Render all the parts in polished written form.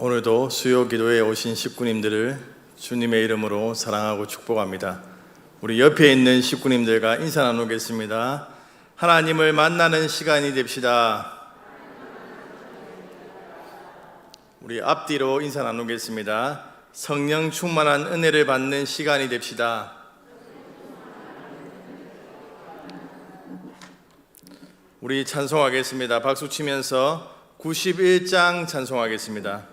오늘도 수요 기도에 오신 식구님들을 주님의 이름으로 사랑하고 축복합니다. 우리 옆에 있는 식구님들과 인사 나누겠습니다. 하나님을 만나는 시간이 됩시다. 우리 앞뒤로 인사 나누겠습니다. 성령 충만한 은혜를 받는 시간이 됩시다. 우리 찬송하겠습니다. 박수 치면서 91장 찬송하겠습니다.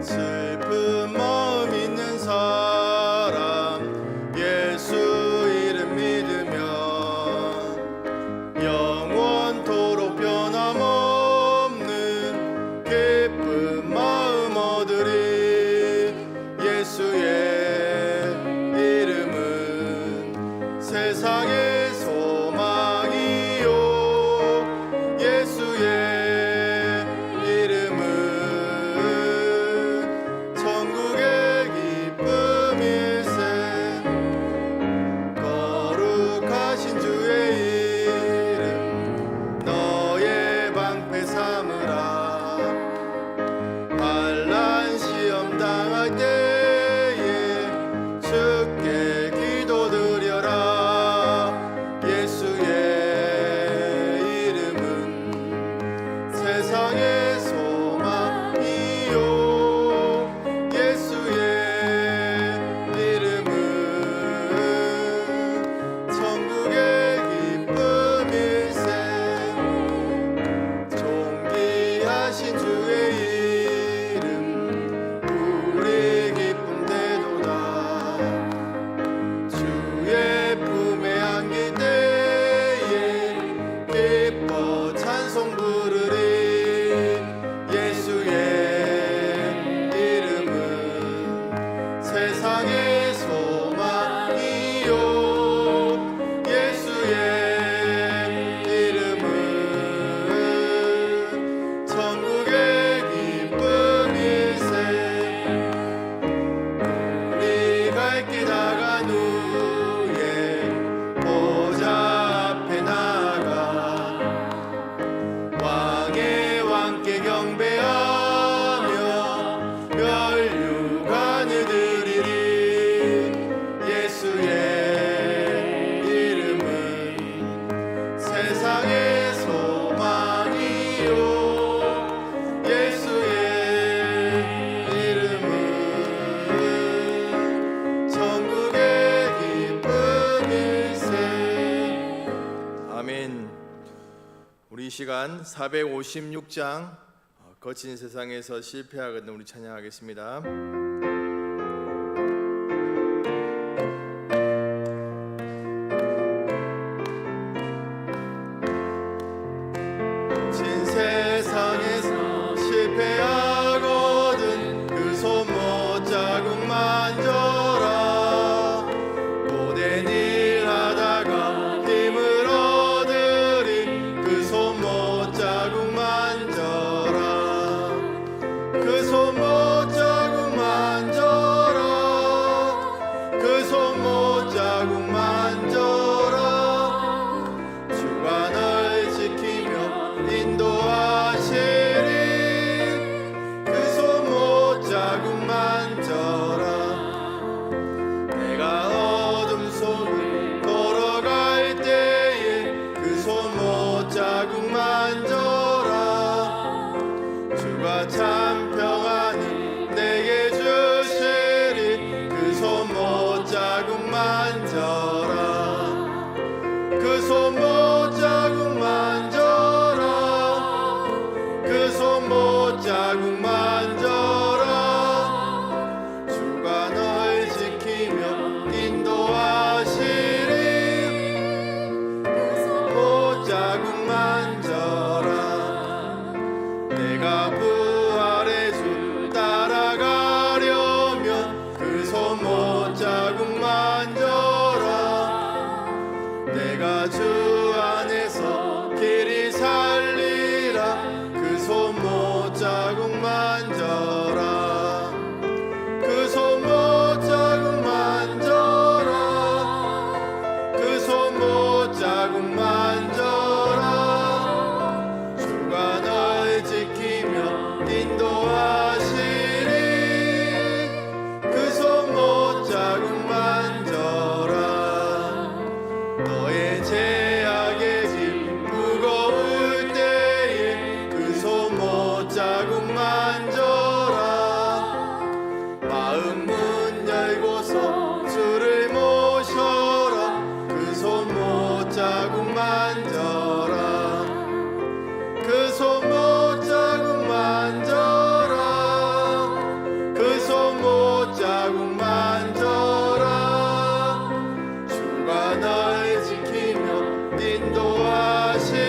슬픈 마음 있는 사람 예수 이름 믿으면 영원토록 변함없는 기쁜 마음 얻으리. 예수의 이름은 세상의 소망이요. 예수의 이름은 천국의 기쁨일세. 거룩하신 주의 이름 너의 방패 삼으라. 환난 시험 당할 때에 주께 기도드려라. 예수의 이름은 세상의 소망이요. 예수의 이름은 천국의 기쁨일세. 존귀하신 주의 이름 우리 기쁨 되도다. 주의 품에 안길 때에 기뻐 찬송 부르리. 예수의 이름은 세상의 소망이요. 예수의 이름은 천국의 기쁨일세. 우리 갈 길 다간 후에 보좌 앞에 나가 왕의 왕께 경배하며 멸류관을 드리리. 예수의 이름은 세상의 소망이요. 예수의 이름은 천국의 기쁨일세. 아멘. 우리 이 시간 456장 거친 세상에서 실패하거든 우리 찬양하겠습니다. 진 세상에서 실패하거든 그 손못 자국 만져라. 고된 일 하다가 힘을 얻으리. 그 손못 자국 만져라. 그 손못 자국 만져라. 그 손못 자국 만져라. 주가 널 지키며 인도하시리. 그 손못 자국 만져라. 내가 어둠 속을 걸어갈 때에 그 손못 자국 만져라. 주가 참 평안을 내게 주시리. 그 손못 자국 만져라. 그 손못 자국 만져라. 그 손못 자국 만져라. 주가 널 지키며 인도하시리. 그 손못 자국 만져라. 내가 부활의 주 따라가려면 그 손못 자국 만져라. 내가 주 안에서 길이 살리라. 그 손못 자국 만져라. 그 손못 자국 만져라. 자국 만져라. 마음 문 열고서 주를 모셔라. 그 손못 자국 만져라. 그 손못 자국 만져라. 그 손못 자국 만져라. 주가 널 지키며 인도하시리.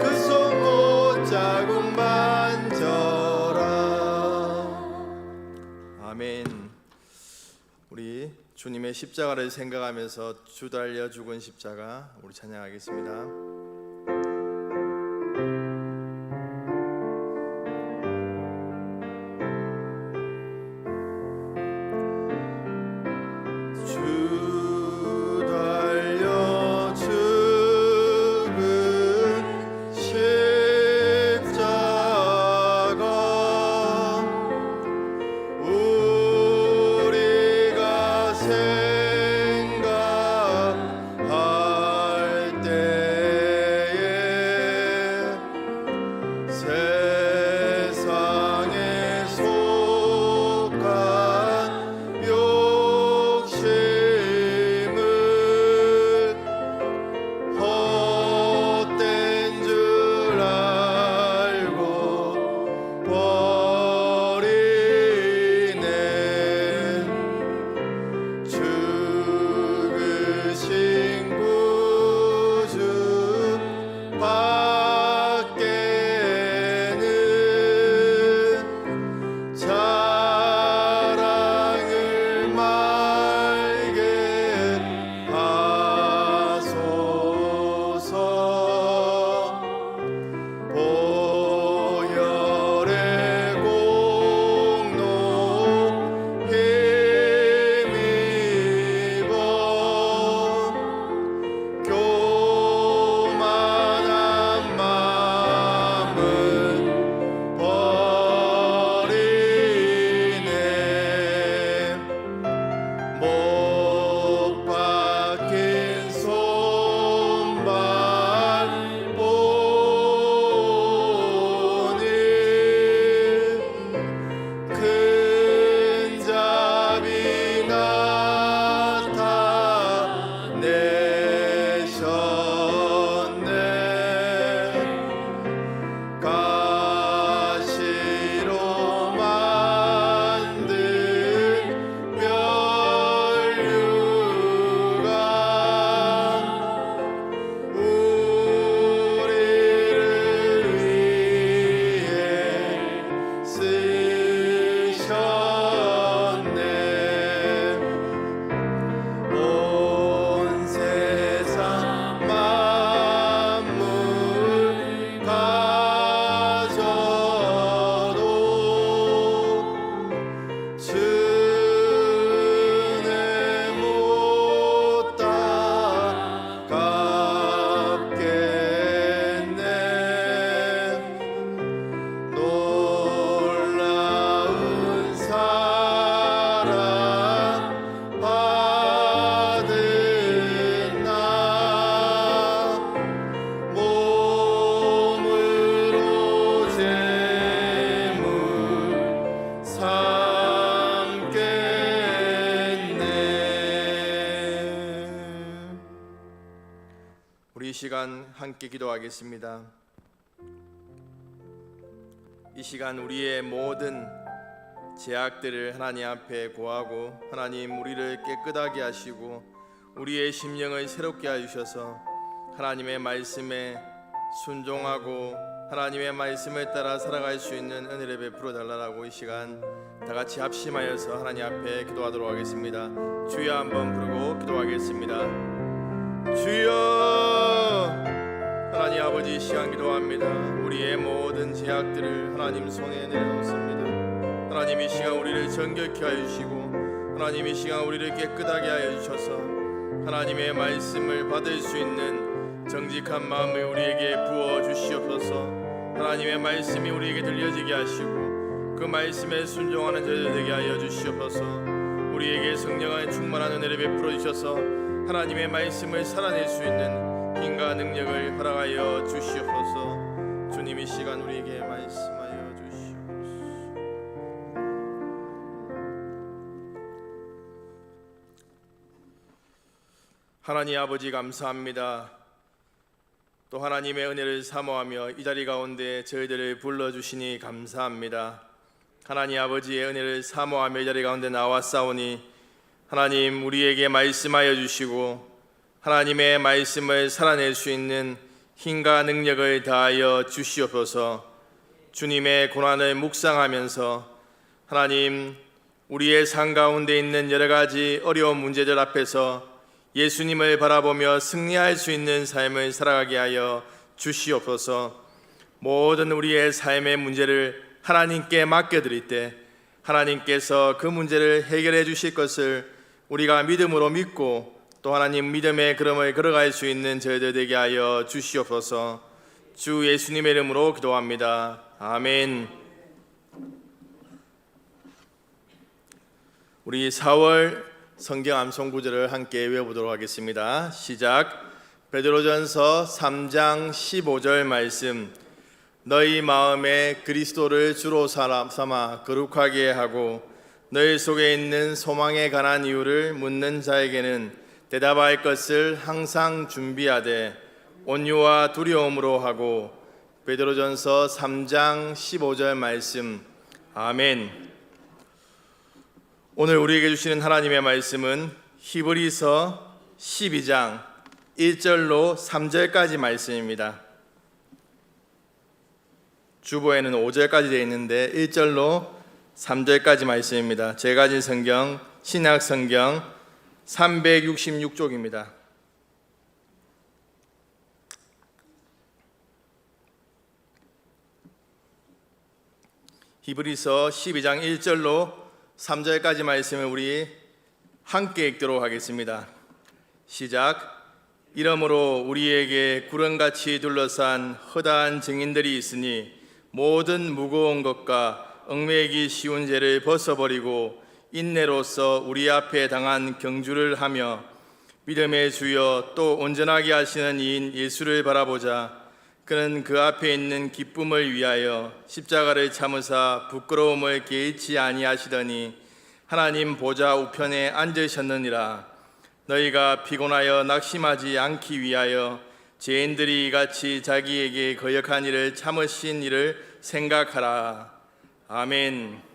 그 손못 자국 만져라. 아멘. 우리 주님의 십자가를 생각하면서 주 달려 죽은 십자가 우리 찬양하겠습니다. 주 달려 죽은 십자가 우리가 생각할 때에 세상에 속한 욕심을 헛된 줄 알고 버리네. 죽으신 구주 밖에는 자랑을 말게 하소서. 보혈의 공로 힘입어 교만한 마음은 버리네. 못 박힌 손발 보니 큰 자비 나타내셨네. 가시로 만든 면류관 우리를 위해 쓰셨네. 온 세상 만물 가져도 주는 못 따갑겠네. 놀라운 사랑 받은 나 몸으로 재물 삼겠네. 우리 이 시간 함께 기도하겠습니다. 이 시간 우리의 모든 죄악들을 하나님 앞에 고하고 하나님 우리를 깨끗하게 하시고 우리의 심령을 새롭게 해주셔서 하나님의 말씀에 순종하고 하나님의 말씀을 따라 살아갈 수 있는 은혜를 베풀어 달라고 이 시간 다 같이 합심하여서 하나님 앞에 기도하도록 하겠습니다. 주여 한번 부르고 기도하겠습니다. 주여. 하나님 아버지 이 시간 기도합니다. 우리의 모든 죄악들을 하나님 손에 내놓습니다. 하나님 이 시간 우리를 정결케 하여 주시고 하나님 이 시간 우리를 깨끗하게 하여 주셔서 하나님의 말씀을 받을 수 있는 정직한 마음을 우리에게 부어 주시옵소서. 하나님의 말씀이 우리에게 들려지게 하시고 그 말씀에 순종하는 저희들 되게 하여 주시옵소서. 우리에게 성령의 충만한 은혜를 베풀어 주셔서 하나님의 말씀을 살아낼 수 있는 힘과 능력을 허락하여 주시옵소서. 주님 이 시간 우리에게 말씀하여 주시옵소서. 하나님 아버지 감사합니다. 또 하나님의 은혜를 사모하며 이 자리 가운데 저희들을 불러주시니 감사합니다. 하나님 아버지의 은혜를 사모하며 이 자리 가운데 나왔사오니 하나님 우리에게 말씀하여 주시고 하나님의 말씀을 살아낼 수 있는 힘과 능력을 다하여 주시옵소서. 주님의 고난을 묵상하면서 하나님 우리의 삶 가운데 있는 여러 가지 어려운 문제들 앞에서 예수님을 바라보며 승리할 수 있는 삶을 살아가게 하여 주시옵소서. 모든 우리의 삶의 문제를 하나님께 맡겨드릴 때 하나님께서 그 문제를 해결해 주실 것을 우리가 믿음으로 믿고 또 하나님 믿음의 걸음을 걸어갈 수 있는 저희들 되게 하여 주시옵소서. 주 예수님의 이름으로 기도합니다. 아멘. 우리 4월 성경 암송 구절을 함께 외워보도록 하겠습니다. 시작. 베드로전서 3장 15절 말씀. 너희 마음에 그리스도를 주로 삼아 거룩하게 하고 너희 속에 있는 소망에 관한 이유를 묻는 자에게는 대답할 것을 항상 준비하되 온유와 두려움으로 하고. 베드로전서 3장 15절 말씀. 아멘. 오늘 우리에게 주시는 하나님의 말씀은 히브리서 12장 1절로 3절까지 말씀입니다. 주보에는 5절까지 되어 있는데 1절로 3절까지 말씀입니다. 제가 가진 성경 신약 성경 366쪽입니다. 히브리서 12장 1절로 3절까지 말씀을 우리 함께 읽도록 하겠습니다. 시작. 이러므로 우리에게 구름같이 둘러싼 허다한 증인들이 있으니 모든 무거운 것과 얽매이기 쉬운 죄를 벗어버리고 인내로써 우리 앞에 당한 경주를 하며 믿음의 주여 또 온전하게 하시는 이인 예수를 바라보자. 그는 그 앞에 있는 기쁨을 위하여 십자가를 참으사 부끄러움을 개의치 아니하시더니 하나님 보좌 우편에 앉으셨느니라. 너희가 피곤하여 낙심하지 않기 위하여 죄인들이 이같이 자기에게 거역한 일을 참으신 일을 생각하라. 아멘.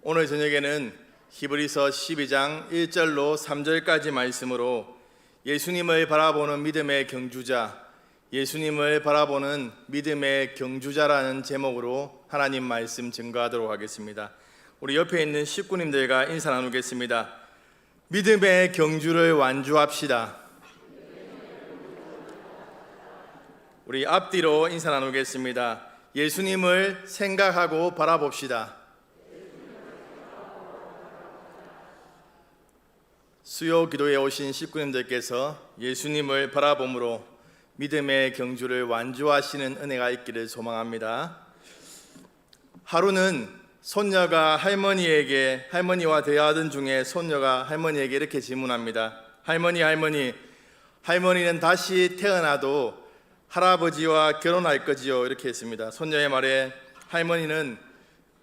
오늘 저녁에는 히브리서 12장 1절로 3절까지 말씀으로 예수님을 바라보는 믿음의 경주자, 예수님을 바라보는 믿음의 경주자라는 제목으로 하나님 말씀 증거하도록 하겠습니다. 우리 옆에 있는 식구님들과 인사 나누겠습니다. 믿음의 경주를 완주합시다. 우리 앞뒤로 인사 나누겠습니다. 예수님을 생각하고 바라봅시다. 수요 기도에 오신 식구님들께서 예수님을 바라봄으로 믿음의 경주를 완주하시는 은혜가 있기를 소망합니다. 하루는 손녀가 할머니와 대화하던 중에 손녀가 할머니에게 이렇게 질문합니다. 할머니는 다시 태어나도 할아버지와 결혼할 거지요? 이렇게 했습니다. 손녀의 말에 할머니는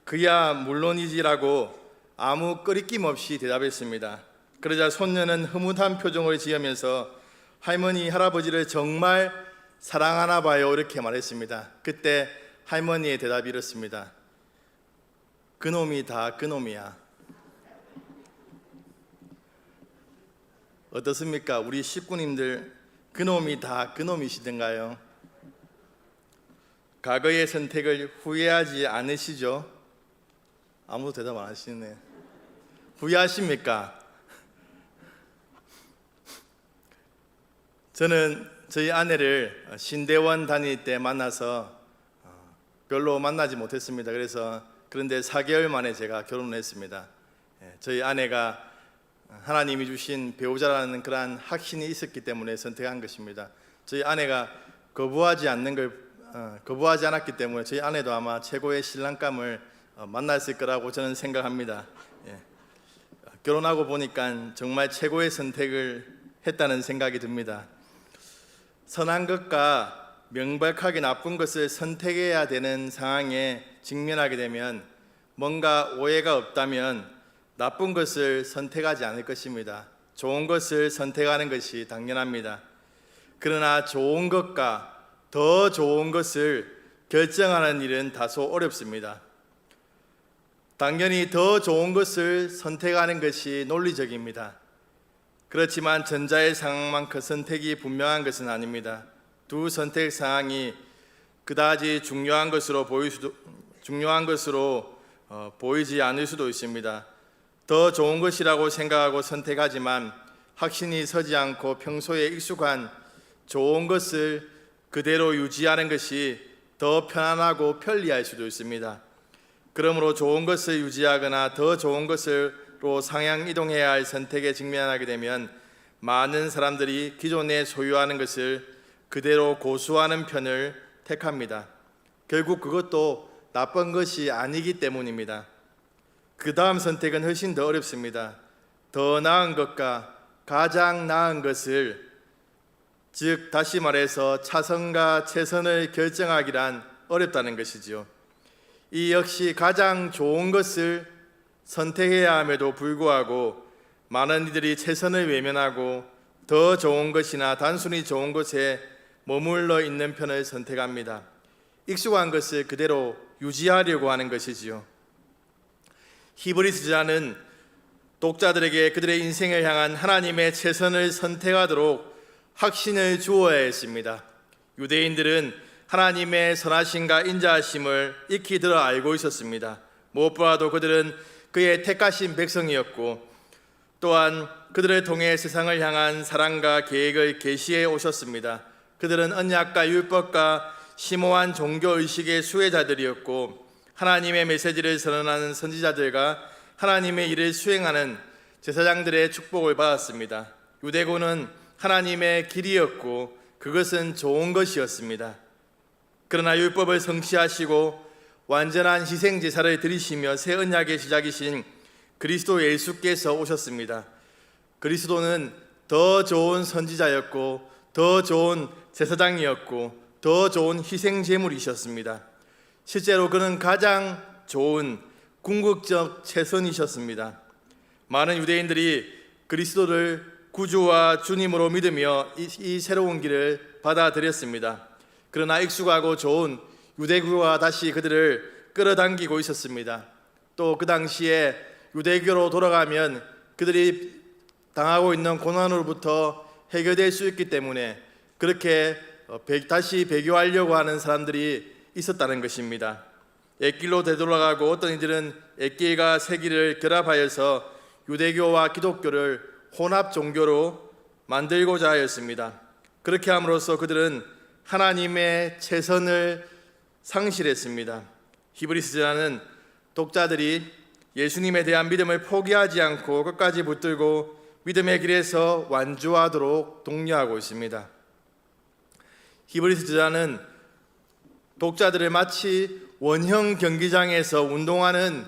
그야 물론이지라고 아무 꺼리낌 없이 대답했습니다. 그러자 손녀는 흐뭇한 표정을 지으면서 할아버지를 정말 사랑하나 봐요 이렇게 말했습니다. 그때 할머니의 대답이 이렇습니다. 그놈이 다 그놈이야. 어떻습니까? 우리 식구님들 그놈이 다 그놈이시던가요? 과거의 선택을 후회하지 않으시죠? 아무도 대답 안 하시네. 후회하십니까? 저는 저희 아내를 신대원 다닐 때 만나서 별로 만나지 못했습니다. 그런데 4개월 만에 제가 결혼을 했습니다. 저희 아내가 하나님이 주신 배우자라는 그러한 확신이 있었기 때문에 선택한 것입니다. 저희 아내가 거부하지 않았기 때문에 저희 아내도 아마 최고의 신랑감을 만났을 거라고 저는 생각합니다. 결혼하고 보니까 정말 최고의 선택을 했다는 생각이 듭니다. 선한 것과 명백하게 나쁜 것을 선택해야 되는 상황에 직면하게 되면 뭔가 오해가 없다면 나쁜 것을 선택하지 않을 것입니다. 좋은 것을 선택하는 것이 당연합니다. 그러나 좋은 것과 더 좋은 것을 결정하는 일은 다소 어렵습니다. 당연히 더 좋은 것을 선택하는 것이 논리적입니다. 그렇지만 전자의 상황만큼 선택이 분명한 것은 아닙니다. 두 선택 사항이 그다지 중요한 것으로 보이지 않을 수도 있습니다. 더 좋은 것이라고 생각하고 선택하지만 확신이 서지 않고 평소에 익숙한 좋은 것을 그대로 유지하는 것이 더 편안하고 편리할 수도 있습니다. 그러므로 좋은 것을 유지하거나 더 좋은 것으로 상향 이동해야 할 선택에 직면하게 되면 많은 사람들이 기존에 소유하는 것을 그대로 고수하는 편을 택합니다. 결국 그것도 나쁜 것이 아니기 때문입니다. 그 다음 선택은 훨씬 더 어렵습니다. 더 나은 것과 가장 나은 것을, 즉 다시 말해서 차선과 최선을 결정하기란 어렵다는 것이지요. 이 역시 가장 좋은 것을 선택해야 함에도 불구하고 많은 이들이 최선을 외면하고 더 좋은 것이나 단순히 좋은 것에 머물러 있는 편을 선택합니다. 익숙한 것을 그대로 유지하려고 하는 것이지요. 히브리서자는 독자들에게 그들의 인생을 향한 하나님의 최선을 선택하도록 확신을 주어야 했습니다. 유대인들은 하나님의 선하심과 인자하심을 익히 들어 알고 있었습니다. 무엇보다도 그들은 그의 택하신 백성이었고 또한 그들을 통해 세상을 향한 사랑과 계획을 계시해 오셨습니다. 그들은 언약과 율법과 심오한 종교의식의 수혜자들이었고 하나님의 메시지를 선언하는 선지자들과 하나님의 일을 수행하는 제사장들의 축복을 받았습니다. 유대교는 하나님의 길이었고 그것은 좋은 것이었습니다. 그러나 율법을 성취하시고 완전한 희생 제사를 드리시며 새 언약의 시작이신 그리스도 예수께서 오셨습니다. 그리스도는 더 좋은 선지자였고 더 좋은 제사장이었고 더 좋은 희생 제물이셨습니다. 실제로 그는 가장 좋은 궁극적 최선이셨습니다. 많은 유대인들이 그리스도를 구주와 주님으로 믿으며 이 새로운 길을 받아들였습니다. 그러나 익숙하고 좋은 유대교가 다시 그들을 끌어당기고 있었습니다. 또 그 당시에 유대교로 돌아가면 그들이 당하고 있는 고난으로부터 해결될 수 있기 때문에 그렇게 다시 배교하려고 하는 사람들이 있었다는 것입니다. 옛길로 되돌아가고 어떤 이들은 옛길과 새길을 결합하여서 유대교와 기독교를 혼합 종교로 만들고자 하였습니다. 그렇게 함으로써 그들은 하나님의 최선을 상실했습니다. 히브리서자는 독자들이 예수님에 대한 믿음을 포기하지 않고 끝까지 붙들고 믿음의 길에서 완주하도록 독려하고 있습니다. 히브리서자는 독자들을 마치 원형 경기장에서 운동하는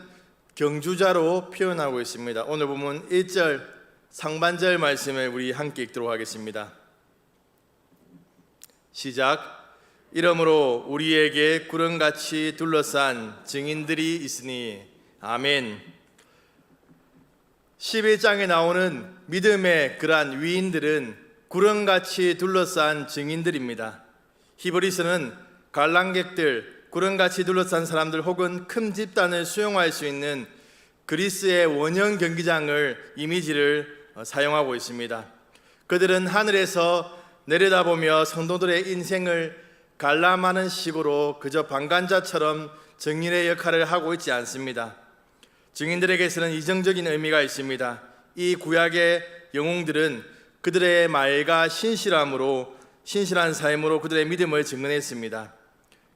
경주자로 표현하고 있습니다. 오늘 보면 1절 상반절 말씀을 우리 함께 읽도록 하겠습니다. 시작. 이러므로 우리에게 구름같이 둘러싼 증인들이 있으니 아멘. 11장에 나오는 믿음의 그러한 위인들은 구름같이 둘러싼 증인들입니다. 히브리서는 관람객들, 구름같이 둘러싼 사람들 혹은 큰 집단을 수용할 수 있는 그리스의 원형 경기장을 이미지를 사용하고 있습니다. 그들은 하늘에서 내려다보며 성도들의 인생을 관람하는 식으로 그저 방관자처럼 증인의 역할을 하고 있지 않습니다. 증인들에게서는 이정적인 의미가 있습니다. 이 구약의 영웅들은 그들의 말과 신실한 삶으로 그들의 믿음을 증언했습니다.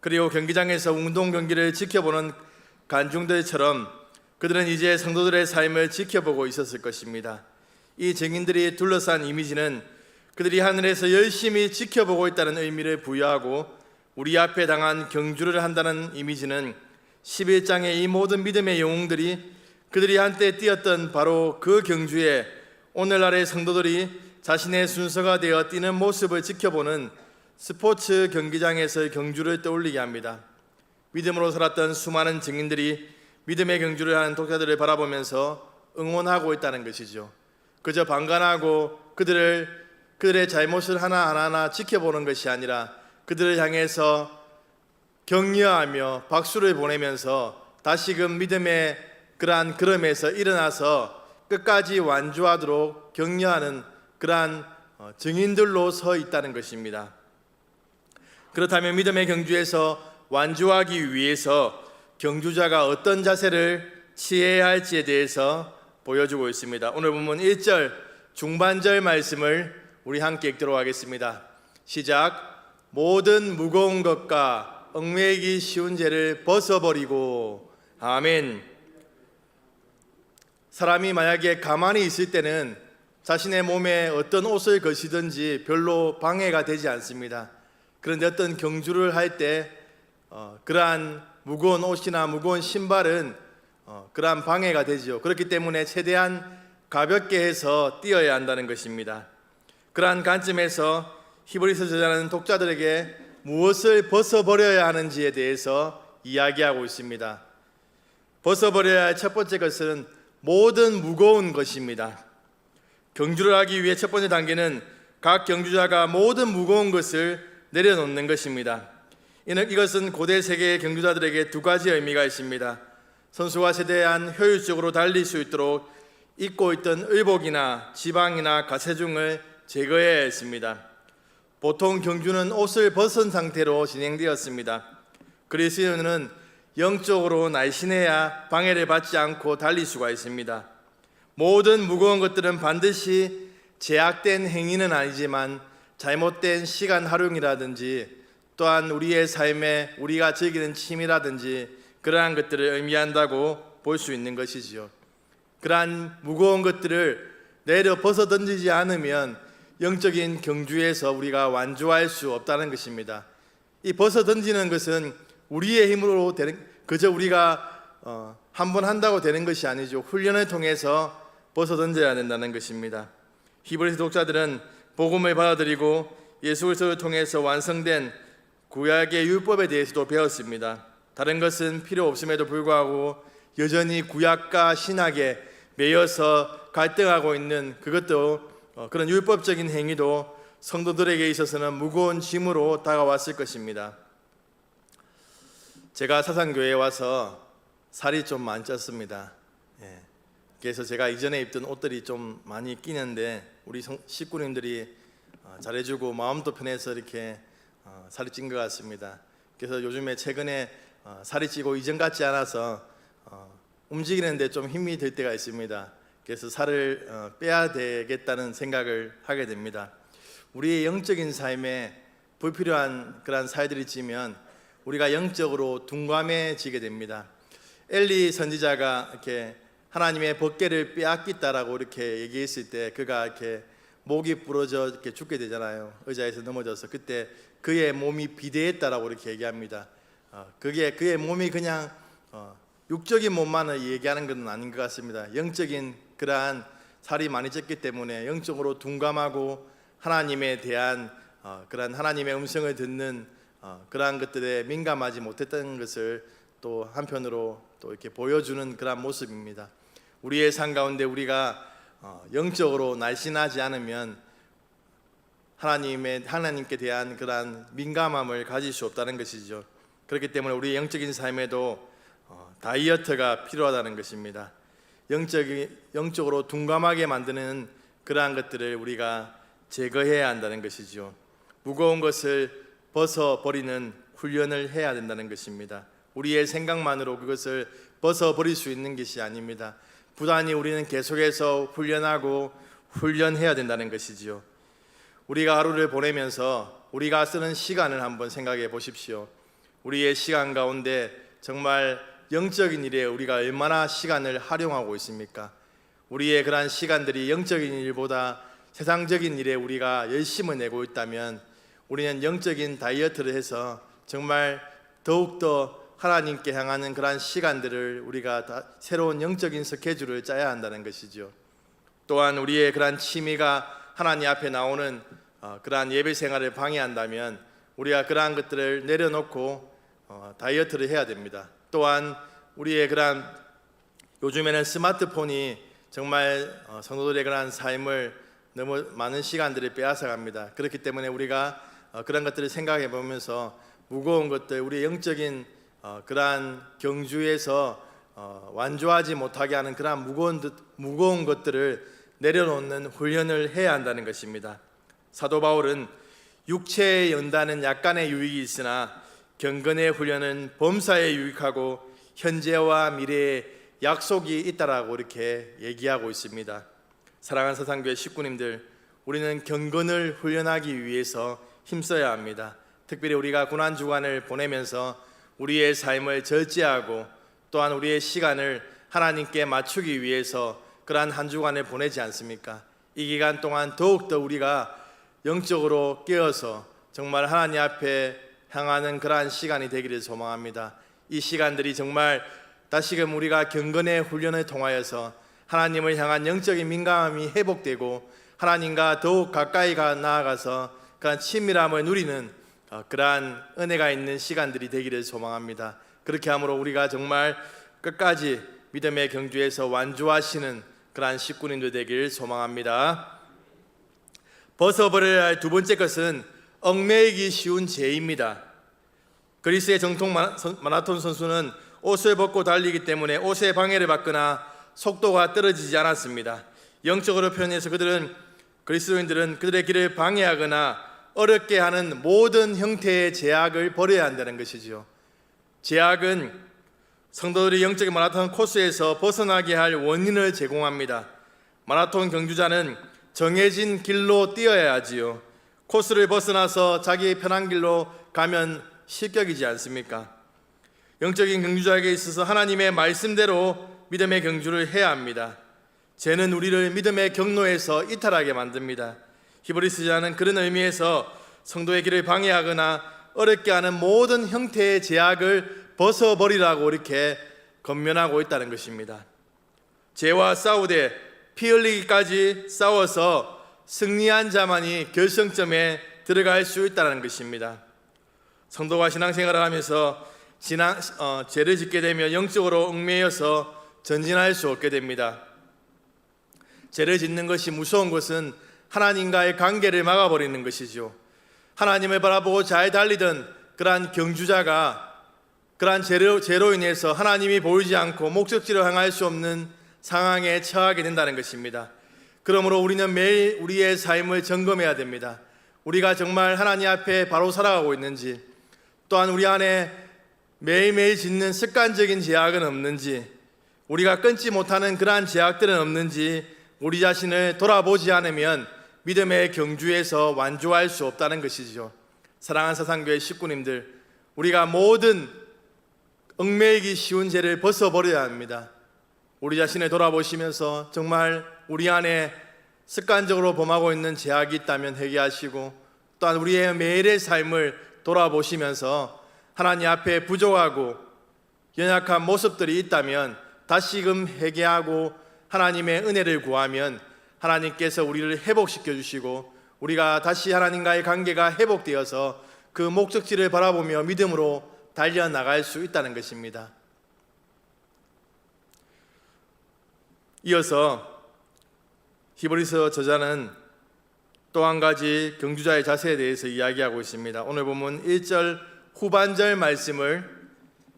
그리고 경기장에서 운동 경기를 지켜보는 관중들처럼 그들은 이제 성도들의 삶을 지켜보고 있었을 것입니다. 이 증인들이 둘러싼 이미지는 그들이 하늘에서 열심히 지켜보고 있다는 의미를 부여하고 우리 앞에 당한 경주를 한다는 이미지는 11장의 이 모든 믿음의 영웅들이 그들이 한때 뛰었던 바로 그 경주에 오늘날의 성도들이 자신의 순서가 되어 뛰는 모습을 지켜보는 스포츠 경기장에서의 경주를 떠올리게 합니다. 믿음으로 살았던 수많은 증인들이 믿음의 경주를 하는 독자들을 바라보면서 응원하고 있다는 것이죠. 그저 방관하고 그들의 잘못을 하나하나 지켜보는 것이 아니라 그들을 향해서 격려하며 박수를 보내면서 다시금 믿음의 그러한 걸음에서 일어나서 끝까지 완주하도록 격려하는 그러한 증인들로 서 있다는 것입니다. 그렇다면 믿음의 경주에서 완주하기 위해서 경주자가 어떤 자세를 취해야 할지에 대해서 보여주고 있습니다. 오늘 본문 1절 중반절 말씀을 우리 함께 읽도록 하겠습니다. 시작. 모든 무거운 것과 얽매이기 쉬운 죄를 벗어버리고. 아멘. 사람이 만약에 가만히 있을 때는 자신의 몸에 어떤 옷을 거시든지 별로 방해가 되지 않습니다. 그런데 어떤 경주를 할 때 그러한 무거운 옷이나 무거운 신발은 그러한 방해가 되죠. 그렇기 때문에 최대한 가볍게 해서 뛰어야 한다는 것입니다. 그러한 관점에서 히브리서 저자는 독자들에게 무엇을 벗어버려야 하는지에 대해서 이야기하고 있습니다. 벗어버려야 할 첫 번째 것은 모든 무거운 것입니다. 경주를 하기 위해 첫 번째 단계는 각 경주자가 모든 무거운 것을 내려놓는 것입니다. 이것은 고대 세계의 경주자들에게 두 가지 의미가 있습니다. 선수가 최대한 효율적으로 달릴 수 있도록 입고 있던 의복이나 지방이나 가체중을 제거해야 했습니다. 보통 경주는 옷을 벗은 상태로 진행되었습니다. 그리스도인은 영적으로 날씬해야 방해를 받지 않고 달릴 수가 있습니다. 모든 무거운 것들은 반드시 제약된 행위는 아니지만 잘못된 시간 활용이라든지 또한 우리의 삶에 우리가 즐기는 취미라든지 그러한 것들을 의미한다고 볼 수 있는 것이지요. 그러한 무거운 것들을 내려 벗어 던지지 않으면 영적인 경주에서 우리가 완주할 수 없다는 것입니다. 이 벗어 던지는 것은 우리의 힘으로 그저 우리가 한번 한다고 되는 것이 아니죠. 훈련을 통해서 벗어 던져야 된다는 것입니다. 히브리서 독자들은 복음을 받아들이고 예수 그리스도를 통해서 완성된 구약의 율법에 대해서도 배웠습니다. 다른 것은 필요 없음에도 불구하고 여전히 구약과 신약에 매여서 갈등하고 있는 그것도 그런 율법적인 행위도 성도들에게 있어서는 무거운 짐으로 다가왔을 것입니다. 제가 사상교회에 와서 살이 좀 많이 쪘습니다. 그래서 제가 이전에 입던 옷들이 좀 많이 끼는데 우리 식구님들이 잘해주고 마음도 편해서 이렇게 살이 찐 것 같습니다. 그래서 요즘에 최근에 살이 찌고 이전 같지 않아서 움직이는데 좀 힘이 들 때가 있습니다. 그래서 살을 빼야 되겠다는 생각을 하게 됩니다. 우리의 영적인 삶에 불필요한 그런 살들이 찌면 우리가 영적으로 둔감해지게 됩니다. 엘리 선지자가 이렇게 하나님의 법궤를 빼앗겼다라고 이렇게 얘기했을 때 그가 이렇게 목이 부러져 이렇게 죽게 되잖아요. 의자에서 넘어져서 그때 그의 몸이 비대했다라고 이렇게 얘기합니다. 그게 그의 몸이 그냥 육적인 몸만을 얘기하는 건 아닌 것 같습니다. 영적인 그러한 살이 많이 쪘기 때문에 영적으로 둔감하고 하나님에 대한 그러한 하나님의 음성을 듣는 그러한 것들에 민감하지 못했던 것을 또 한편으로 또 이렇게 보여주는 그러한 모습입니다. 우리의 삶 가운데 우리가 영적으로 날씬하지 않으면 하나님께 대한 그러한 민감함을 가질 수 없다는 것이죠. 그렇기 때문에 우리 영적인 삶에도 다이어트가 필요하다는 것입니다. 영적으로 둔감하게 만드는 그러한 것들을 우리가 제거해야 한다는 것이죠. 무거운 것을 벗어버리는 훈련을 해야 된다는 것입니다. 우리의 생각만으로 그것을 벗어버릴 수 있는 것이 아닙니다. 부단히 우리는 계속해서 훈련해야 된다는 것이지요. 우리가 하루를 보내면서 우리가 쓰는 시간을 한번 생각해 보십시오. 우리의 시간 가운데 정말 영적인 일에 우리가 얼마나 시간을 활용하고 있습니까? 우리의 그러한 시간들이 영적인 일보다 세상적인 일에 우리가 열심을 내고 있다면 우리는 영적인 다이어트를 해서 정말 더욱더 하나님께 향하는 그러한 시간들을 우리가 새로운 영적인 스케줄을 짜야 한다는 것이죠. 또한 우리의 그러한 취미가 하나님 앞에 나오는 그러한 예배 생활을 방해한다면 우리가 그러한 것들을 내려놓고 다이어트를 해야 됩니다. 또한 우리의 그러한 요즘에는 스마트폰이 정말 성도들의 그러한 삶을 너무 많은 시간들을 빼앗아갑니다. 그렇기 때문에 우리가 그런 것들을 생각해 보면서 무거운 것들, 우리의 영적인 그러한 경주에서 완주하지 못하게 하는 그러한 무거운 것들을 내려놓는 훈련을 해야 한다는 것입니다. 사도 바울은 육체에 연다는 약간의 유익이 있으나 경건의 훈련은 범사에 유익하고 현재와 미래에 약속이 있다라고 이렇게 얘기하고 있습니다. 사랑하는 사상교회 식구님들, 우리는 경건을 훈련하기 위해서 힘써야 합니다. 특별히 우리가 고난주간을 보내면서 우리의 삶을 절제하고 또한 우리의 시간을 하나님께 맞추기 위해서 그러한 한 주간을 보내지 않습니까? 이 기간 동안 더욱더 우리가 영적으로 깨어서 정말 하나님 앞에 향하는 그러한 시간이 되기를 소망합니다. 이 시간들이 정말 다시금 우리가 경건의 훈련을 통하여서 하나님을 향한 영적인 민감함이 회복되고 하나님과 더욱 가까이 나아가서 그러한 친밀함을 누리는 그러한 은혜가 있는 시간들이 되기를 소망합니다. 그렇게 함으로 우리가 정말 끝까지 믿음의 경주에서 완주하시는 그러한 식구님들 되길 소망합니다. 벗어버려야 할 두 번째 것은 얽매이기 쉬운 죄입니다. 그리스의 정통 마라톤 선수는 옷을 벗고 달리기 때문에 옷에 방해를 받거나 속도가 떨어지지 않았습니다. 영적으로 표현해서 그리스도인들은 그들의 길을 방해하거나 어렵게 하는 모든 형태의 제약을 버려야 한다는 것이죠. 제약은 성도들이 영적인 마라톤 코스에서 벗어나게 할 원인을 제공합니다. 마라톤 경주자는 정해진 길로 뛰어야 하지요. 코스를 벗어나서 자기 편한 길로 가면 실격이지 않습니까? 영적인 경주자에게 있어서 하나님의 말씀대로 믿음의 경주를 해야 합니다. 죄는 우리를 믿음의 경로에서 이탈하게 만듭니다. 히브리서자는 그런 의미에서 성도의 길을 방해하거나 어렵게 하는 모든 형태의 제약을 벗어버리라고 이렇게 권면하고 있다는 것입니다. 죄와 싸우되 피 흘리기까지 싸워서 승리한 자만이 결승점에 들어갈 수 있다는 것입니다. 성도가 신앙생활을 하면서 죄를 짓게 되면 영적으로 얽매여서 전진할 수 없게 됩니다. 죄를 짓는 것이 무서운 것은 하나님과의 관계를 막아버리는 것이죠. 하나님을 바라보고 잘 달리던 그러한 경주자가 그러한 죄로 인해서 하나님이 보이지 않고 목적지로 향할 수 없는 상황에 처하게 된다는 것입니다. 그러므로 우리는 매일 우리의 삶을 점검해야 됩니다. 우리가 정말 하나님 앞에 바로 살아가고 있는지, 또한 우리 안에 매일매일 짓는 습관적인 제약은 없는지, 우리가 끊지 못하는 그러한 제약들은 없는지 우리 자신을 돌아보지 않으면 믿음의 경주에서 완주할 수 없다는 것이죠. 사랑하는 사상교회 식구님들, 우리가 모든 얽매이기 쉬운 죄를 벗어버려야 합니다. 우리 자신을 돌아보시면서 정말 우리 안에 습관적으로 범하고 있는 제약이 있다면 회개하시고, 또한 우리의 매일의 삶을 돌아보시면서 하나님 앞에 부족하고 연약한 모습들이 있다면 다시금 회개하고 하나님의 은혜를 구하면 하나님께서 우리를 회복시켜 주시고 우리가 다시 하나님과의 관계가 회복되어서 그 목적지를 바라보며 믿음으로 달려나갈 수 있다는 것입니다. 이어서 히브리서 저자는 또 한 가지 경주자의 자세에 대해서 이야기하고 있습니다. 오늘 보면 1절 후반절 말씀을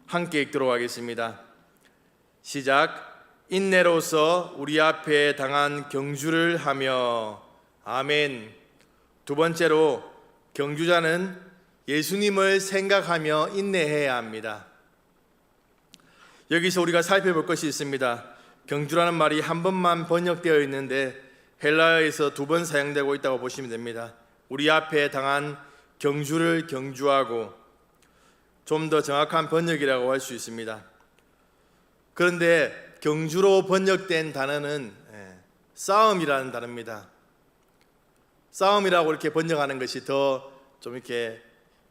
함께 읽도록 하겠습니다. 시작. 인내로서 우리 앞에 당한 경주를 하며. 아멘. 두 번째로 경주자는 예수님을 생각하며 인내해야 합니다. 여기서 우리가 살펴볼 것이 있습니다. 경주라는 말이 한 번만 번역되어 있는데 헬라어에서 두 번 사용되고 있다고 보시면 됩니다. 우리 앞에 당한 경주를 경주하고, 좀 더 정확한 번역이라고 할 수 있습니다. 그런데 경주로 번역된 단어는 싸움이라는 단어입니다. 싸움이라고 이렇게 번역하는 것이 더 좀 이렇게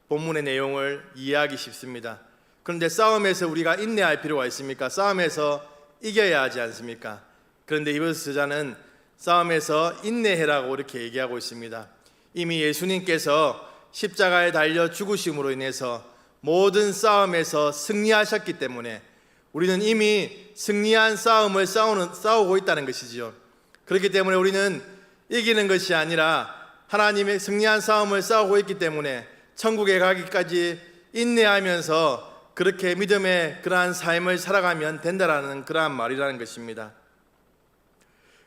본문의 내용을 이해하기 쉽습니다. 그런데 싸움에서 우리가 인내할 필요가 있습니까? 싸움에서 이겨야 하지 않습니까? 그런데 히브리서 저자는 싸움에서 인내해라고 이렇게 얘기하고 있습니다. 이미 예수님께서 십자가에 달려 죽으심으로 인해서 모든 싸움에서 승리하셨기 때문에 우리는 이미 승리한 싸움을 싸우고 있다는 것이지요. 그렇기 때문에 우리는 이기는 것이 아니라 하나님의 승리한 싸움을 싸우고 있기 때문에 천국에 가기까지 인내하면서 그렇게 믿음의 그러한 삶을 살아가면 된다라는 그러한 말이라는 것입니다.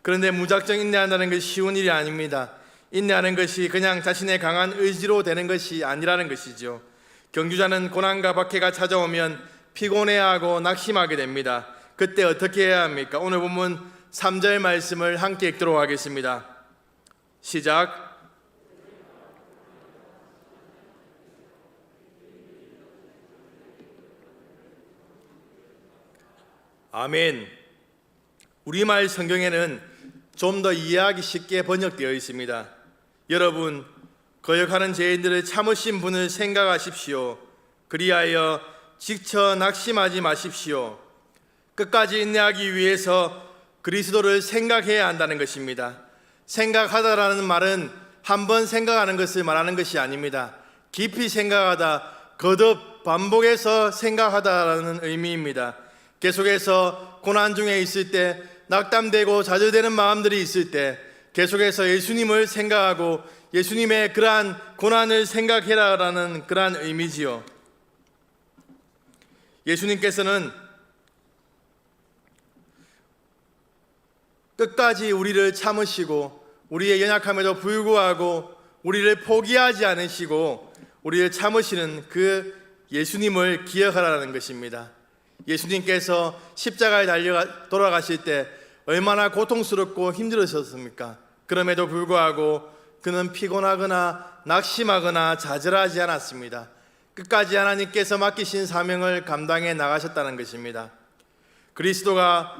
그런데 무작정 인내한다는 것이 쉬운 일이 아닙니다. 인내하는 것이 그냥 자신의 강한 의지로 되는 것이 아니라는 것이죠. 경주자는 고난과 박해가 찾아오면 피곤해하고 낙심하게 됩니다. 그때 어떻게 해야 합니까? 오늘 본문 3절 말씀을 함께 읽도록 하겠습니다. 시작. 아멘. 우리말 성경에는 좀 더 이해하기 쉽게 번역되어 있습니다. 여러분, 거역하는 죄인들을 참으신 분을 생각하십시오. 그리하여 지쳐 낙심하지 마십시오. 끝까지 인내하기 위해서 그리스도를 생각해야 한다는 것입니다. 생각하다라는 말은 한 번 생각하는 것을 말하는 것이 아닙니다. 깊이 생각하다, 거듭 반복해서 생각하다라는 의미입니다. 계속해서 고난 중에 있을 때, 낙담되고 좌절되는 마음들이 있을 때 계속해서 예수님을 생각하고 예수님의 그러한 고난을 생각해라라는 그러한 의미지요. 예수님께서는 끝까지 우리를 참으시고 우리의 연약함에도 불구하고 우리를 포기하지 않으시고 우리를 참으시는 그 예수님을 기억하라는 것입니다. 예수님께서 십자가에 돌아가실 때 얼마나 고통스럽고 힘들으셨습니까? 그럼에도 불구하고 그는 피곤하거나 낙심하거나 좌절하지 않았습니다. 끝까지 하나님께서 맡기신 사명을 감당해 나가셨다는 것입니다. 그리스도와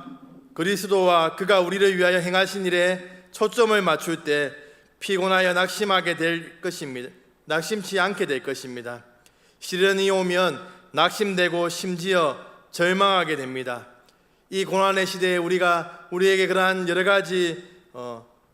그가 우리를 위하여 행하신 일에 초점을 맞출 때 피곤하여 낙심하게 될 것입니다. 낙심치 않게 될 것입니다. 시련이 오면 낙심되고 심지어 절망하게 됩니다. 이 고난의 시대에 우리에게 그러한 여러 가지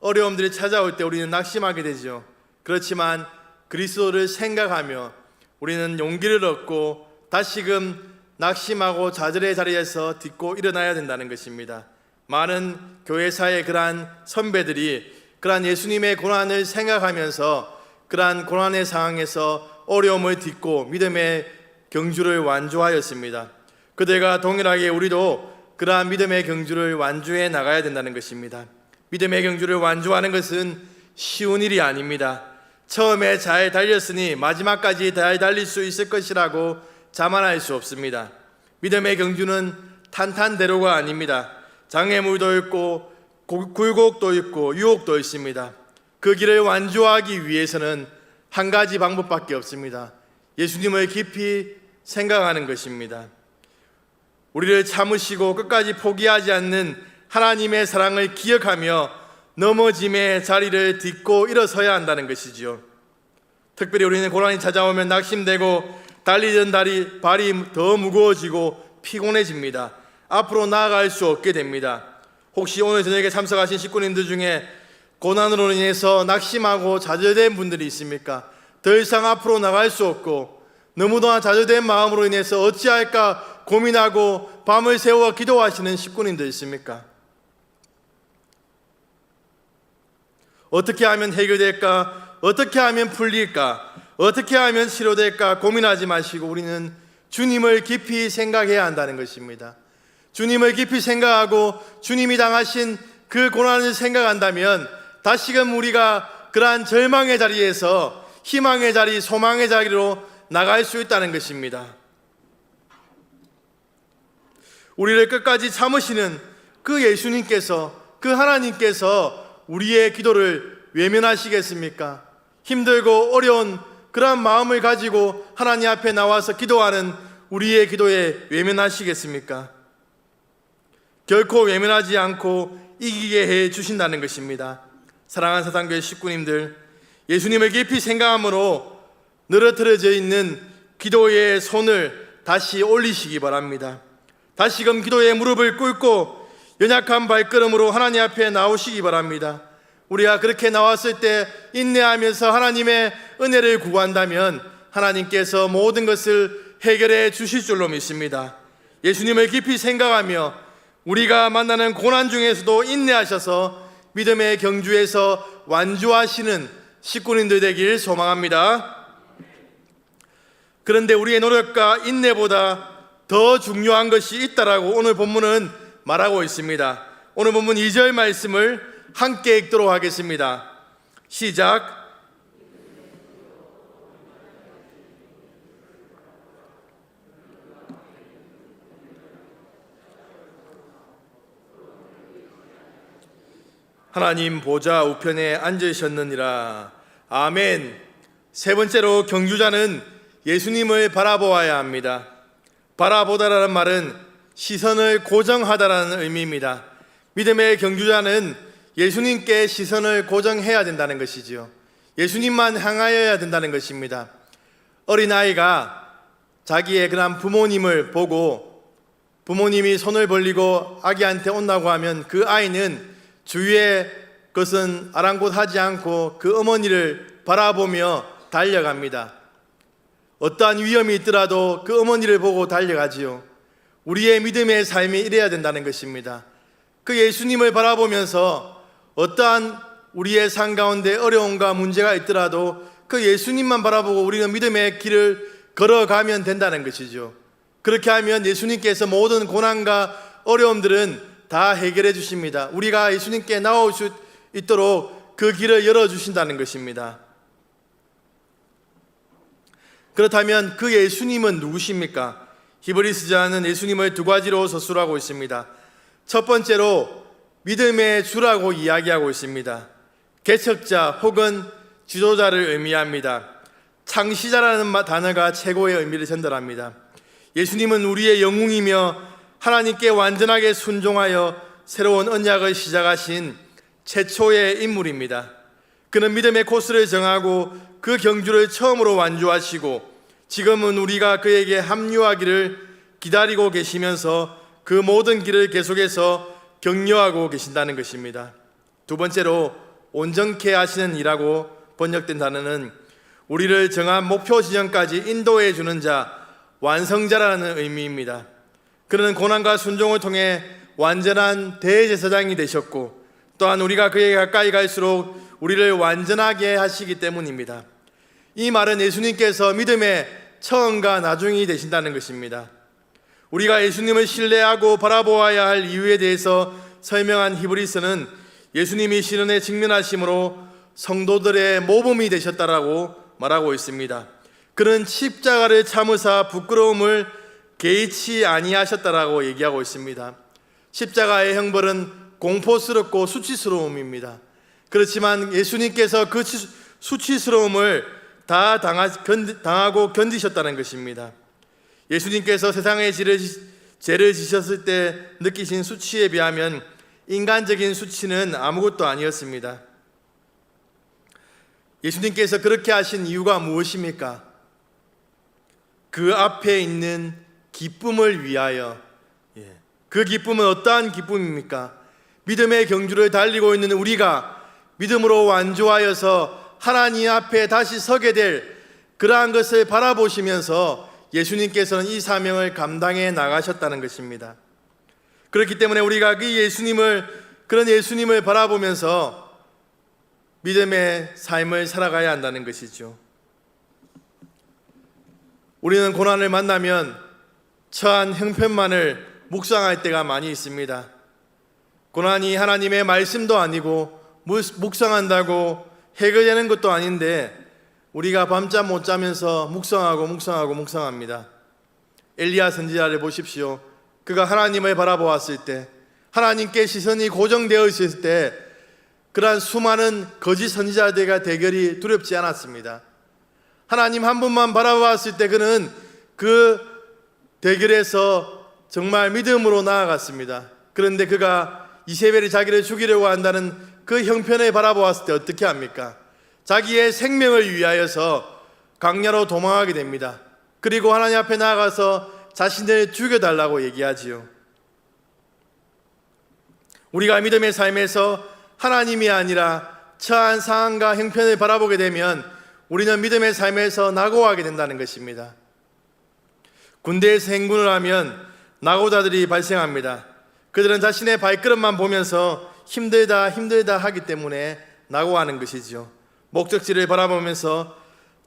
어려움들이 찾아올 때 우리는 낙심하게 되죠. 그렇지만 그리스도를 생각하며 우리는 용기를 얻고 다시금 낙심하고 좌절의 자리에서 딛고 일어나야 된다는 것입니다. 많은 교회사의 그러한 선배들이 그러한 예수님의 고난을 생각하면서 그러한 고난의 상황에서 어려움을 딛고 믿음의 경주를 완주하였습니다. 그들과 동일하게 우리도 그러한 믿음의 경주를 완주해 나가야 된다는 것입니다. 믿음의 경주를 완주하는 것은 쉬운 일이 아닙니다. 처음에 잘 달렸으니 마지막까지 잘 달릴 수 있을 것이라고 자만할 수 없습니다. 믿음의 경주는 탄탄대로가 아닙니다. 장애물도 있고 굴곡도 있고 유혹도 있습니다. 그 길을 완주하기 위해서는 한 가지 방법밖에 없습니다. 예수님을 깊이 생각하는 것입니다. 우리를 참으시고 끝까지 포기하지 않는 하나님의 사랑을 기억하며 넘어짐의 자리를 딛고 일어서야 한다는 것이지요. 특별히 우리는 고난이 찾아오면 낙심되고 달리던 발이 더 무거워지고 피곤해집니다. 앞으로 나아갈 수 없게 됩니다. 혹시 오늘 저녁에 참석하신 식구님들 중에 고난으로 인해서 낙심하고 좌절된 분들이 있습니까? 더 이상 앞으로 나갈 수 없고 너무나 좌절된 마음으로 인해서 어찌할까 고민하고 밤을 새워 기도하시는 식구님들 있습니까? 어떻게 하면 해결될까? 어떻게 하면 풀릴까? 어떻게 하면 치료될까? 고민하지 마시고 우리는 주님을 깊이 생각해야 한다는 것입니다. 주님을 깊이 생각하고 주님이 당하신 그 고난을 생각한다면 다시금 우리가 그러한 절망의 자리에서 희망의 자리, 소망의 자리로 나갈 수 있다는 것입니다. 우리를 끝까지 참으시는 그 예수님께서, 그 하나님께서 우리의 기도를 외면하시겠습니까? 힘들고 어려운 그러한 마음을 가지고 하나님 앞에 나와서 기도하는 우리의 기도에 외면하시겠습니까? 결코 외면하지 않고 이기게 해 주신다는 것입니다. 사랑하는 사상교회 식구님들, 예수님을 깊이 생각함으로 늘어뜨려져 있는 기도의 손을 다시 올리시기 바랍니다. 다시금 기도의 무릎을 꿇고 연약한 발걸음으로 하나님 앞에 나오시기 바랍니다. 우리가 그렇게 나왔을 때 인내하면서 하나님의 은혜를 구한다면 하나님께서 모든 것을 해결해 주실 줄로 믿습니다. 예수님을 깊이 생각하며 우리가 만나는 고난 중에서도 인내하셔서 믿음의 경주에서 완주하시는 식구님들 되길 소망합니다. 그런데 우리의 노력과 인내보다 더 중요한 것이 있다라고 오늘 본문은 말하고 있습니다. 오늘 본문 2절 말씀을 함께 읽도록 하겠습니다. 시작. 하나님 보좌 우편에 앉으셨느니라. 아멘. 세 번째로 경주자는 예수님을 바라보아야 합니다. 바라보다라는 말은 시선을 고정하다라는 의미입니다. 믿음의 경주자는 예수님께 시선을 고정해야 된다는 것이지요. 예수님만 향하여야 된다는 것입니다. 어린아이가 자기의 그런 부모님을 보고 부모님이 손을 벌리고 아기한테 온다고 하면 그 아이는 주위의 것은 아랑곳하지 않고 그 어머니를 바라보며 달려갑니다. 어떠한 위험이 있더라도 그 어머니를 보고 달려가지요. 우리의 믿음의 삶이 이래야 된다는 것입니다. 그 예수님을 바라보면서 어떠한 우리의 삶 가운데 어려움과 문제가 있더라도 그 예수님만 바라보고 우리는 믿음의 길을 걸어가면 된다는 것이죠. 그렇게 하면 예수님께서 모든 고난과 어려움들은 다 해결해 주십니다. 우리가 예수님께 나올 수 있도록 그 길을 열어주신다는 것입니다. 그렇다면 그 예수님은 누구십니까? 히브리서자는 예수님을 두 가지로 서술하고 있습니다. 첫 번째로 믿음의 주라고 이야기하고 있습니다. 개척자 혹은 지도자를 의미합니다. 창시자라는 단어가 최고의 의미를 전달합니다. 예수님은 우리의 영웅이며 하나님께 완전하게 순종하여 새로운 언약을 시작하신 최초의 인물입니다. 그는 믿음의 코스를 정하고 그 경주를 처음으로 완주하시고 지금은 우리가 그에게 합류하기를 기다리고 계시면서 그 모든 길을 계속해서 격려하고 계신다는 것입니다. 두 번째로 온전케 하시는 이라고 번역된 단어는 우리를 정한 목표 지점까지 인도해 주는 자, 완성자라는 의미입니다. 그는 고난과 순종을 통해 완전한 대제사장이 되셨고 또한 우리가 그에게 가까이 갈수록 우리를 완전하게 하시기 때문입니다. 이 말은 예수님께서 믿음의 처음과 나중이 되신다는 것입니다. 우리가 예수님을 신뢰하고 바라보아야 할 이유에 대해서 설명한 히브리서는 예수님이 시련에 직면하심으로 성도들의 모범이 되셨다라고 말하고 있습니다. 그는 십자가를 참으사 부끄러움을 개의치 아니하셨다라고 얘기하고 있습니다. 십자가의 형벌은 공포스럽고 수치스러움입니다. 그렇지만 예수님께서 그 수치스러움을 다 당하고 견디셨다는 것입니다. 예수님께서 세상의 죄를 지셨을 때 느끼신 수치에 비하면 인간적인 수치는 아무것도 아니었습니다. 예수님께서 그렇게 하신 이유가 무엇입니까? 그 앞에 있는 기쁨을 위하여. 그 기쁨은 어떠한 기쁨입니까? 믿음의 경주를 달리고 있는 우리가 믿음으로 완주하여서 하나님 앞에 다시 서게 될 그러한 것을 바라보시면서 예수님께서는 이 사명을 감당해 나가셨다는 것입니다. 그렇기 때문에 우리가 그런 예수님을 바라보면서 믿음의 삶을 살아가야 한다는 것이죠. 우리는 고난을 만나면 처한 형편만을 묵상할 때가 많이 있습니다. 고난이 하나님의 말씀도 아니고 묵상한다고 해결되는 것도 아닌데 우리가 밤잠 못 자면서 묵상합니다. 엘리야 선지자를 보십시오. 그가 하나님을 바라보았을 때, 하나님께 시선이 고정되어 있을 때 그러한 수많은 거짓 선지자들과 대결이 두렵지 않았습니다. 하나님 한 분만 바라보았을 때 그는 그 대결에서 정말 믿음으로 나아갔습니다. 그런데 그가 이세벨이 자기를 죽이려고 한다는 그 형편을 바라보았을 때 어떻게 합니까? 자기의 생명을 위하여서 광야로 도망하게 됩니다. 그리고 하나님 앞에 나아가서 자신을 죽여달라고 얘기하지요. 우리가 믿음의 삶에서 하나님이 아니라 처한 상황과 형편을 바라보게 되면 우리는 믿음의 삶에서 낙오하게 된다는 것입니다. 군대에서 행군을 하면 낙오자들이 발생합니다. 그들은 자신의 발걸음만 보면서 힘들다 하기 때문에 낙오하는 것이죠. 목적지를 바라보면서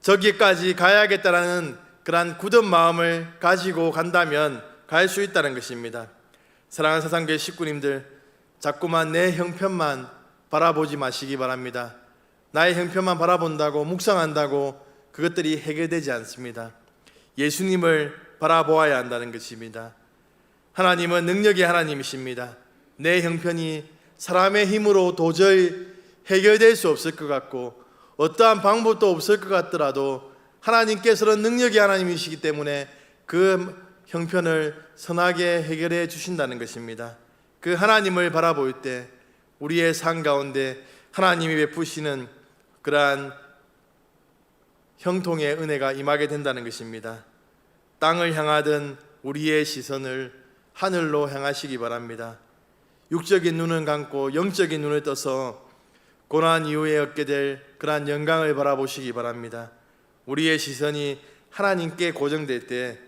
저기까지 가야겠다라는 그러한 굳은 마음을 가지고 간다면 갈 수 있다는 것입니다. 사랑하는 사상교회 식구님들, 자꾸만 내 형편만 바라보지 마시기 바랍니다. 나의 형편만 바라본다고 묵상한다고 그것들이 해결되지 않습니다. 예수님을 바라보아야 한다는 것입니다. 하나님은 능력의 하나님이십니다. 내 형편이 사람의 힘으로 도저히 해결될 수 없을 것 같고 어떠한 방법도 없을 것 같더라도 하나님께서는 능력의 하나님이시기 때문에 그 형편을 선하게 해결해 주신다는 것입니다. 그 하나님을 바라볼 때 우리의 삶 가운데 하나님이 베푸시는 그러한 형통의 은혜가 임하게 된다는 것입니다. 땅을 향하던 우리의 시선을 하늘로 향하시기 바랍니다. 육적인 눈은 감고 영적인 눈을 떠서 고난 이후에 얻게 될 그러한 영광을 바라보시기 바랍니다. 우리의 시선이 하나님께 고정될 때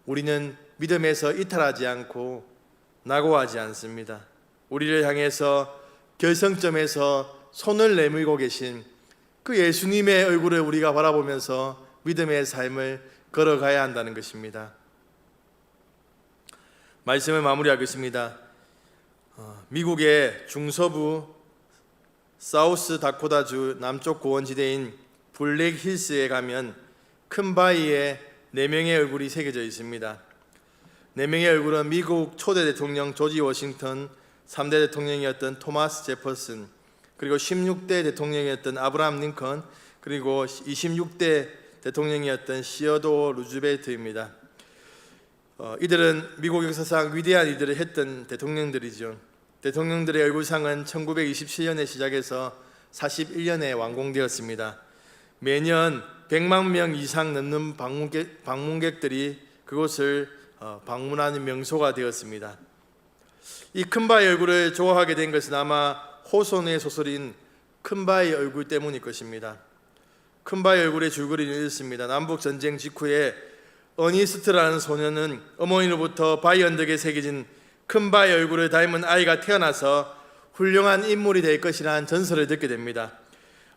우리는 믿음에서 이탈하지 않고 낙오하지 않습니다. 우리를 향해서 결성점에서 손을 내밀고 계신 그 예수님의 얼굴을 우리가 바라보면서 믿음의 삶을 걸어가야 한다는 것입니다. 말씀을 마무리하겠습니다. 미국의 중서부 사우스 다코타주 남쪽 고원지대인 블랙힐스에 가면 큰 바위에 4명의 얼굴이 새겨져 있습니다. 4명의 얼굴은 미국 초대 대통령 조지 워싱턴, 3대 대통령이었던 토마스 제퍼슨, 그리고 16대 대통령이었던 아브라함 링컨, 그리고 26대 대통령이었던 시어도어 루즈벨트입니다. 이들은 미국 역사상 위대한 일들을 했던 대통령들이죠. 대통령들의 얼굴상은 1927년에 시작해서 41년에 완공되었습니다. 매년 100만 명 이상 넘는 방문객들이 그곳을 방문하는 명소가 되었습니다. 이 큰바의 얼굴을 좋아하게 된 것은 아마 호손의 소설인 큰바의 얼굴 때문일 것입니다. 큰바의 얼굴의 줄거리는 이렇습니다. 남북전쟁 직후에 어니스트라는 소년은 어머니로부터 바위 언덕에 새겨진 큰바의 얼굴을 닮은 아이가 태어나서 훌륭한 인물이 될 것이라는 전설을 듣게 됩니다.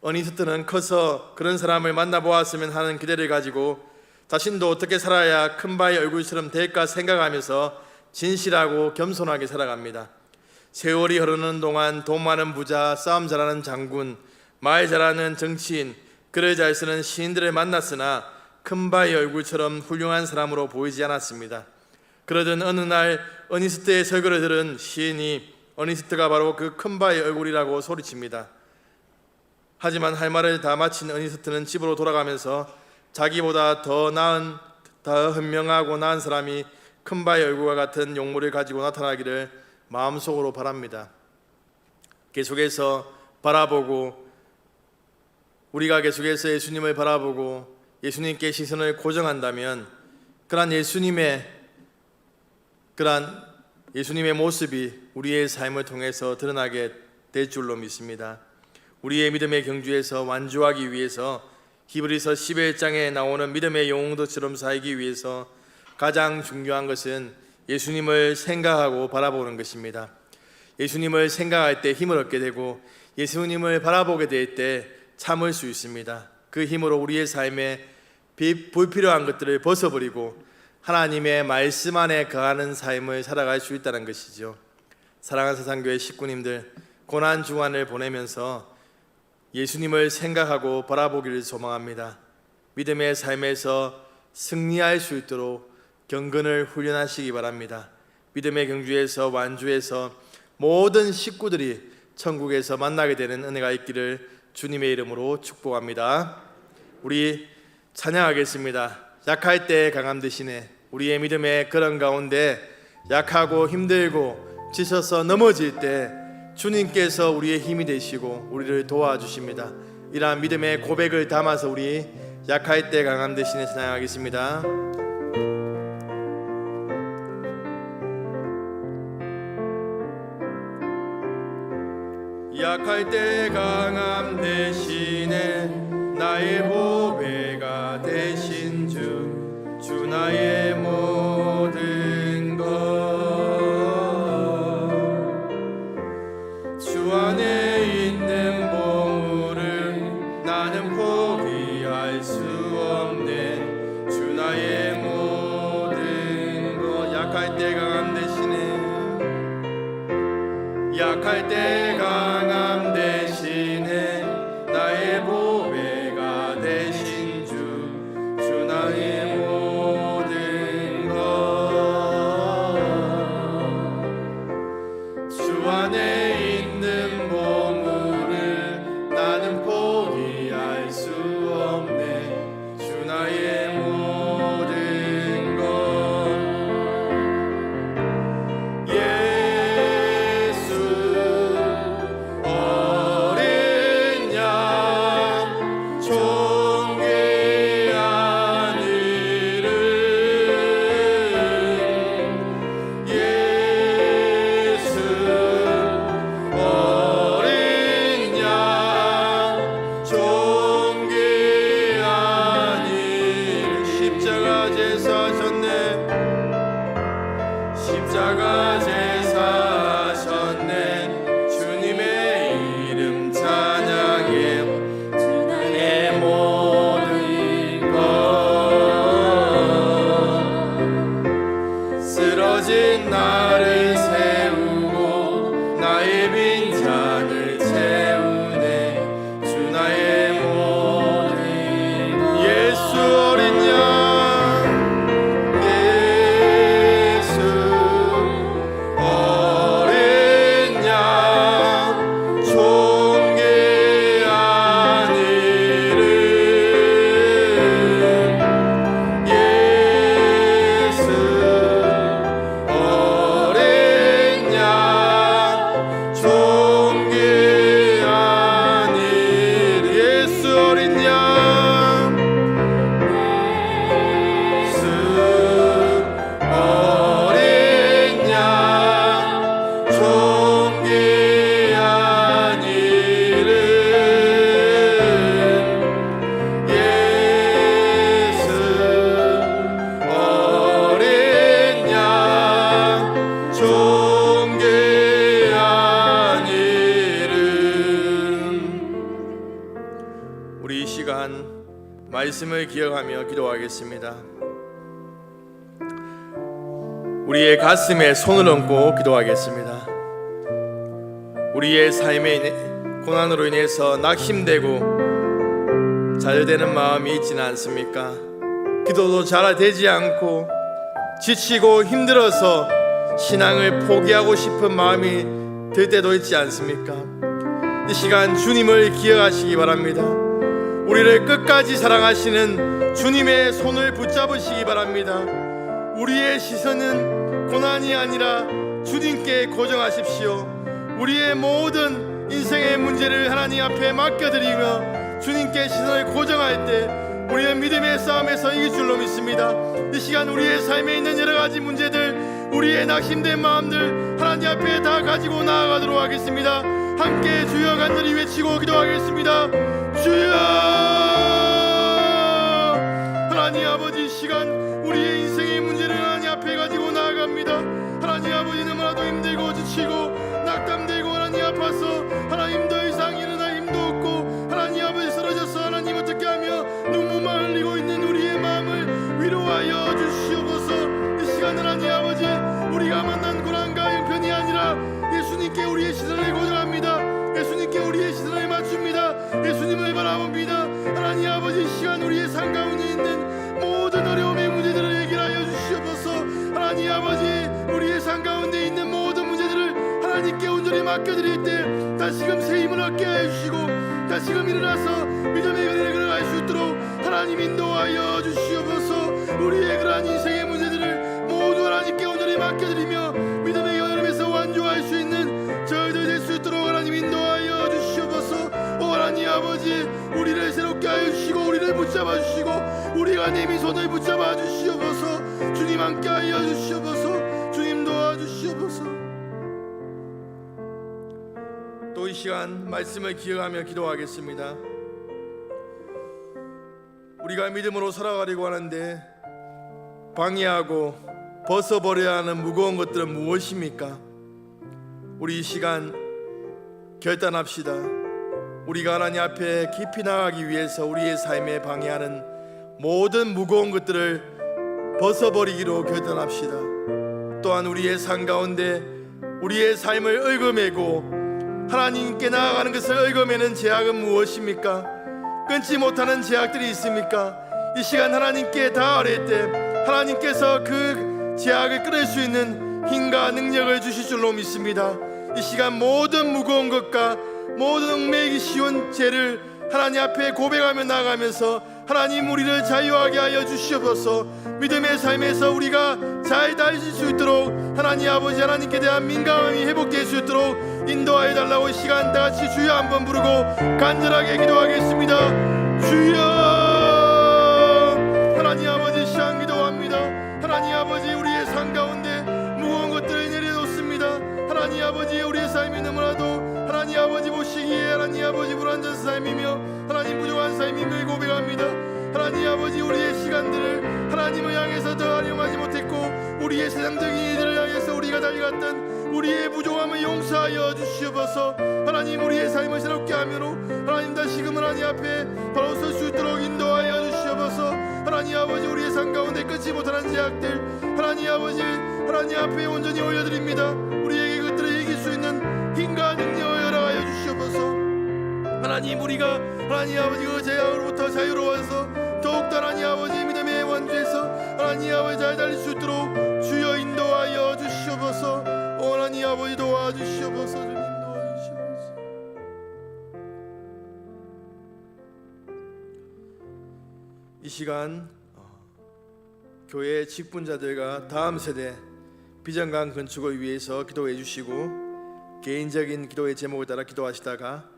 어니스트는 커서 그런 사람을 만나보았으면 하는 기대를 가지고 자신도 어떻게 살아야 큰바의 얼굴처럼 될까 생각하면서 진실하고 겸손하게 살아갑니다. 세월이 흐르는 동안 돈 많은 부자, 싸움 잘하는 장군, 말 잘하는 정치인, 글을 잘 쓰는 시인들을 만났으나 큰바의 얼굴처럼 훌륭한 사람으로 보이지 않았습니다. 그러던 어느 날 어니스트의 설교를 들은 시인이 어니스트가 바로 그 큰바의 얼굴이라고 소리칩니다. 하지만 할 말을 다 마친 어니스트는 집으로 돌아가면서 자기보다 더 나은, 더 현명하고 나은 사람이 큰바의 얼굴과 같은 용모를 가지고 나타나기를 마음속으로 바랍니다. 계속해서 바라보고 우리가 계속해서 예수님을 바라보고 예수님께 시선을 고정한다면 그러한 예수님의 모습이 우리의 삶을 통해서 드러나게 될 줄로 믿습니다. 우리의 믿음의 경주에서 완주하기 위해서 히브리서 11장에 나오는 믿음의 영웅들처럼 살기 위해서 가장 중요한 것은 예수님을 생각하고 바라보는 것입니다. 예수님을 생각할 때 힘을 얻게 되고 예수님을 바라보게 될 때 참을 수 있습니다. 그 힘으로 우리의 삶에 불필요한 것들을 벗어버리고 하나님의 말씀 안에 거하는 삶을 살아갈 수 있다는 것이죠. 사랑하는 사상교회 식구님들, 고난 주간을 보내면서 예수님을 생각하고 바라보기를 소망합니다. 믿음의 삶에서 승리할 수 있도록 경건을 훈련하시기 바랍니다. 믿음의 경주에서 완주해서 모든 식구들이 천국에서 만나게 되는 은혜가 있기를 주님의 이름으로 축복합니다. 우리 찬양하겠습니다. 약할 때 강함 되시네. 우리의 믿음의 그런 가운데 약하고 힘들고 지쳐서 넘어질 때 주님께서 우리의 힘이 되시고 우리를 도와주십니다. 이러한 믿음의 고백을 담아서 우리 약할 때 강함 되시네 찬양하겠습니다. 약할 때 강함 대신에 나의 보배가 되신 주 나의 모든 것. 주 안에 있는 보물을 나는 포기할 수 없네. 주 나의 모든 것. 약할 때 강함 대신에 약할 때 강함 대신에 나의 보배가 되신 주 나의 모든 것. 주 안에 있는 보물을 나는 포기할 수 없네. 주 나의 모든 것. 십자가 제사하셨네. 주님의 이름 찬양해. 내 모든 것. 쓰러진 나를 세우고 나의 빈잔을 채우네. 주 나의 모든 것. 예수 어린 양 우리 이 시간 말씀을 기억하며 기도하겠습니다. 우리의 가슴에 손을 얹고 기도하겠습니다. 우리의 삶의 고난으로 인해서 낙심되고 좌절되는 마음이 있지는 않습니까? 기도도 잘 되지 않고 지치고 힘들어서 신앙을 포기하고 싶은 마음이 들 때도 있지 않습니까? 이 시간 주님을 기억하시기 바랍니다. 우리를 끝까지 사랑하시는 주님의 손을 붙잡으시기 바랍니다. 우리의 시선은 고난이 아니라 주님께 고정하십시오. 우리의 모든 인생의 문제를 하나님 앞에 맡겨드리며 주님께 시선을 고정할 때 우리는 믿음의 싸움에서 이길 줄로 믿습니다. 이 시간 우리의 삶에 있는 여러 가지 문제들, 우리의 낙심된 마음들 하나님 앞에 다 가지고 나아가도록 하겠습니다. 함께 주여 간절히 외치고 기도하겠습니다. 주여! 하나님 아버지, 이 시간 우리의 인생의 문제를 하나님 앞에 가지고 나아갑니다. 하나님 아버지, 너무나도 힘들고 지치고 낙담되고 하나님 아파서 하나님 더 이상 일어날 힘도 없고 하나님 아버지 쓰러져서 하나님 어떻게 하며 눈물만 흘리고 있는 우리의 마음을 위로하여 주시옵소서. 이 시간 하나님 아버지, 우리가 만난 고난과 형편이 아니라 예수님께 우리의 시선을 고정합니다. 예수님께 우리의 시선을 맞춥니다. 예수님을 바라봅니다. 하나님 아버지, 이 시간 우리의 삶 가운데 있는 모든 어려움의 문제들을 해결하여 주시옵소서. 하나님 아버지, 우리의 삶 가운데 있는 모든 문제들을 하나님께 온전히 맡겨드릴 때 다시금 새 힘을 얻게 하여 주시고 다시금 일어나서 믿음의 거리를 걸어갈 수 있도록 하나님 인도하여 주시옵소서. 우리의 그러한 인생의 문제들을 모두 하나님께 온전히 맡겨드리며 믿음의 여름에서 완주할 수 있는 저희들 될 수 있도록 하나님 인도하여 주시옵소서. 오 하나님 아버지, 우리를 새롭게 하여 주시고 우리를 붙잡아 주시고 우리가 내민 손을 붙잡아 주시옵소서. 주님 함께 하여 주시옵소서. 주님 도와주시옵소서. 또 이 시간 말씀을 기억하며 기도하겠습니다. 우리가 믿음으로 살아가려고 하는데 방해하고 벗어버려야 하는 무거운 것들은 무엇입니까? 우리 이 시간 결단합시다. 우리가 하나님 앞에 깊이 나가기 위해서 우리의 삶에 방해하는 모든 무거운 것들을 벗어버리기로 결단합시다. 또한 우리의 삶 가운데 우리의 삶을 얽어매고 하나님께 나아가는 것을 얽어매는 제약은 무엇입니까? 끊지 못하는 제약들이 있습니까? 이 시간 하나님께 다 아뢰 때 하나님께서 그 제약을 끊을 수 있는 힘과 능력을 주실 줄로 믿습니다. 이 시간 모든 무거운 것과 모든 얽매이기 쉬운 죄를 하나님 앞에 고백하며 나아가면서 하나님 우리를 자유하게 하여 주시옵소서. 믿음의 삶에서 우리가 잘 달릴 수 있도록 하나님 아버지 하나님께 대한 민감함이 회복될 수 있도록 인도하여 달라고 이 시간 다같이 주여 한번 부르고 간절하게 기도하겠습니다. 주여 하나님 아버지 시간 기도합니다. 하나님 아버지 우리의 삶 가운데 무거운 것들을 내려놓습니다. 하나님 아버지 우리의 삶이 너무나도 하나님 아버지 보시기에 하나님 아버지 불완전 삶이며 하나님 부족한 삶임을 고백합니다. 하나님 아버지 우리의 시간들을 하나님을 향해서 더 활용하지 못했고 우리의 세상적인 일들을 향해서 우리가 달려갔던 우리의 부족함을 용서하여 주시옵소서. 하나님 우리의 삶을 새롭게 하므로 하나님 다시금 하나님 앞에 바로 설 수 있도록 인도하여 주시옵소서. 하나님 아버지 우리의 삶 가운데 끊지 못하는 제약들 하나님 아버지 하나님 앞에 온전히 올려드립니다. 우리에게 그것들을 이길 수 있는 힘과 능력을 허락하여 주시옵소서. 하나님 우리가 하나님 아버지 그 제약으로부터 자유로워서 더욱더 하나님 아버지 믿음의 원주에서 하나님 아버지 잘 달릴 수 있도록 주여 인도하여 주시옵소서. 하나님 아버지 도와주시옵소서. 주님 도와주시옵소서. 이 시간 교회 직분자들과 다음 세대 비전강 건축을 위해서 기도해 주시고 개인적인 기도의 제목에 따라 기도하시다가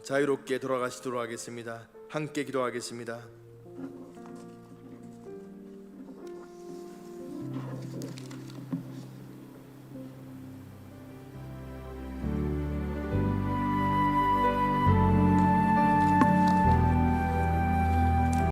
자유롭게 돌아가시도록 하겠습니다. 함께 기도하겠습니다.